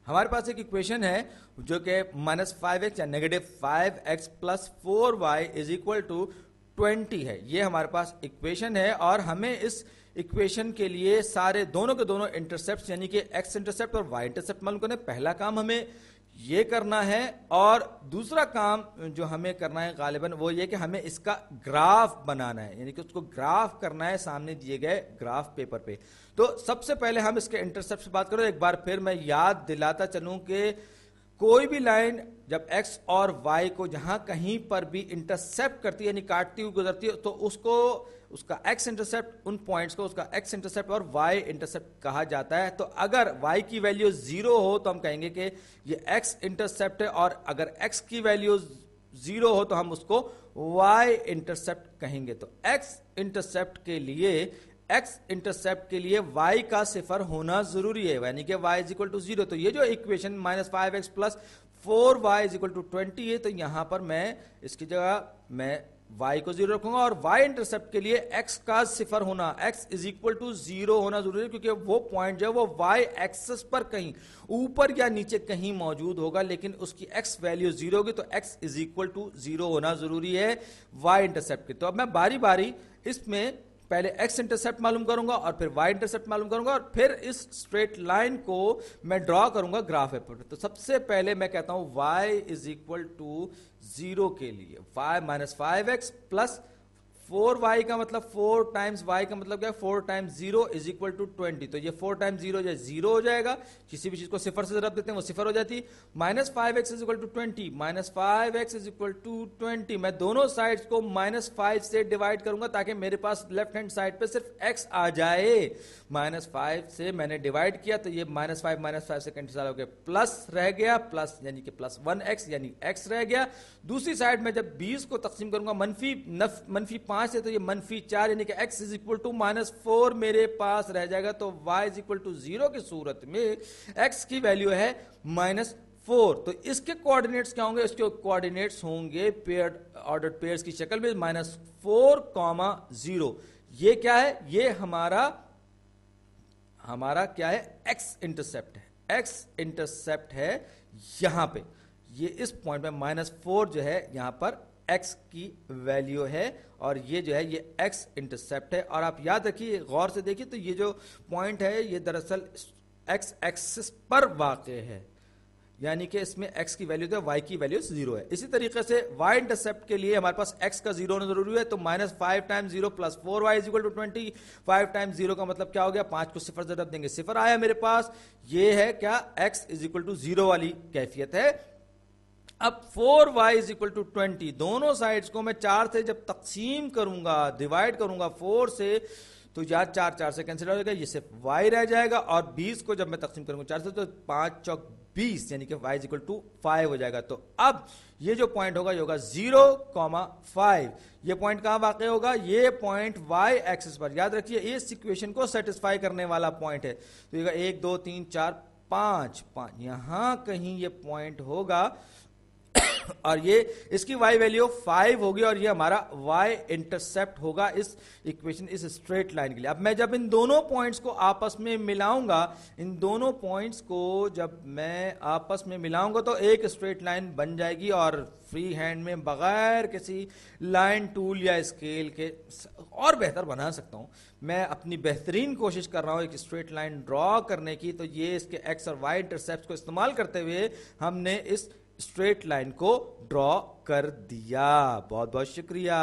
हमारे पास एक इक्वेशन है जो कि -5x या -5x plus 4y is equal to 20 है। ये हमारे पास इक्वेशन है और हमें इस इक्वेशन के लिए सारे दोनों के दोनों इंटरसेप्ट यानी कि x इंटरसेप्ट और y इंटरसेप्ट मालूम करने। पहला काम हमें ये करना है और दूसरा काम जो हमें करना है गालिबन वो ये कि हमें इसका ग्राफ बनाना है, यानी कि उसको ग्राफ करना है सामने दिए गए ग्राफ पेपर पे। तो सबसे पहले हम इसके इंटरसेप्ट से बात करें। एक बार फिर मैं याद दिलाता चलूं कि कोई भी लाइन जब x और y को जहां कहीं पर भी इंटरसेप्ट करती है यानी काटती हुई गुजरती है तो उसको उसका x इंटरसेप्ट उन पॉइंट्स को उसका x इंटरसेप्ट और y इंटरसेप्ट कहा जाता है। तो अगर y की वैल्यू 0 हो तो हम कहेंगे कि ये x इंटरसेप्ट है, और अगर x की वैल्यू 0 हो तो हम उसको y इंटरसेप्ट कहेंगे। तो x इंटरसेप्ट के लिए y का सिफर होना जरूरी है, यानी कि y इज इक्वल टू 0। तो ये जो equation -5x plus 4y is equal to 20 है, तो यहां पर मैं इसकी जगह मैं y को 0 रखूंगा और y इंटरसेप्ट के लिए x का सिफर होना x इज इक्वल टू 0 होना जरूरी है, क्योंकि वो पॉइंट जो है वो y एक्सिस पर कहीं ऊपर या नीचे कहीं मौजूद होगा, लेकिन उसकी x वैल्यू 0 होगी, तो x इज इक्वल टू 0 होना जरूरी है y इंटरसेप्ट के। तो अब मैं बारी बारी इसमें पहले x इंटरसेप्ट मालूम करूंगा और फिर y इंटरसेप्ट मालूम करूंगा और फिर इस स्ट्रेट लाइन को मैं ड्रॉ करूंगा ग्राफ पेपर पे। तो सबसे पहले मैं कहता हूं y इज इक्वल टू 0 के लिए -5x प्लस 4y का मतलब 4 टाइम्स y का मतलब क्या है 4 टाइम्स 0 इज इक्वल टू 20। तो ये 4 टाइम्स 0 जो 0 हो जाएगा, किसी भी चीज को सिफर से जब देते हैं वो सिफर हो जाती है। -5x is equal to 20 -5x is equal to 20। मैं दोनों साइड्स को -5 से डिवाइड करूंगा ताकि मेरे पास लेफ्ट हैंड साइड पे सिर्फ x आ जाए। -5 से मैंने डिवाइड किया तो ये -5 से कैंसिल हो गया, प्लस रह गया, प्लस यानी कि प्लस 1x यानी x रह गया। दूसरी साइड में जब 20 को तकसीम करूंगा -5 है तो ये -4 यानी कि x इज इक्वल टू -4 मेरे पास रह जाएगा। तो y इज इक्वल टू 0 की सूरत में x की वैल्यू है -4। तो इसके कोऑर्डिनेट्स क्या होंगे? इसके कोऑर्डिनेट्स होंगे पेयर्ड ऑर्डर्ड पेयर्स की शक्ल में -4, 0। ये क्या है? ये हमारा क्या है? x इंटरसेप्ट है। x इंटरसेप्ट है यहां पे, ये इस पॉइंट में -4 जो है यहां पर x की वैल्यू है और ये जो है ये x इंटरसेप्ट है। और आप याद रखिए, गौर से देखिए, तो ये जो पॉइंट है ये दरअसल x एक्सिस पर वाक़े है, यानी कि इसमें x की वैल्यू तो y की वैल्यू 0 है। इसी तरीके से y इंटरसेप्ट के लिए हमारे पास x का 0 होना जरूरी है। तो -5 times 0 plus 4y is equal to 20। 5 times 0 का मतलब क्या हो गया? 5 को सिफर से रब देंगे, सिफर आया मेरे पास। ये है क्या? x इज इक्वल टू 0 वाली कैफियत है। अब 4y इज इक्वल टू 20, दोनों साइड्स को मैं 4 से जब तकसीम करूंगा, डिवाइड करूंगा 4 से, तो यार 4 से कैंसिल हो जाएगा, ये सिर्फ y रह जाएगा। और 20 को जब मैं तकसीम करूंगा 4 से तो 5 चौक 20 यानी कि y इज इक्वल टू 5 हो जाएगा। तो अब ये जो पॉइंट होगा ये होगा 0,5। ये पॉइंट कहां वाक़ होगा? ये पॉइंट y एक्सिस पर। याद रखिए इस इक्वेशन को सेटिस्फाई करने वाला पॉइंट है। तो ये 1 2 3 4 5 यहां कहीं ये पॉइंट होगा और ये इसकी y वैल्यू 5 होगी और ये हमारा y इंटरसेप्ट होगा इस इक्वेशन, इस स्ट्रेट लाइन के लिए। अब मैं जब इन दोनों पॉइंट्स को आपस में मिलाऊंगा, इन दोनों पॉइंट्स को जब मैं आपस में मिलाऊंगा तो एक स्ट्रेट लाइन बन जाएगी और फ्री हैंड में बगैर किसी लाइन टूल या स्केल के और बेहतर बना सकता हूं। मैं अपनी बेहतरीन कोशिश कर रहा हूं एक स्ट्रेट लाइन ड्रॉ करने की। तो ये इसके x और y इंटरसेप्ट को इस्तेमाल करते हुए हमने इस स्ट्रेट लाइन को ड्रॉ कर दिया। बहुत बहुत शुक्रिया।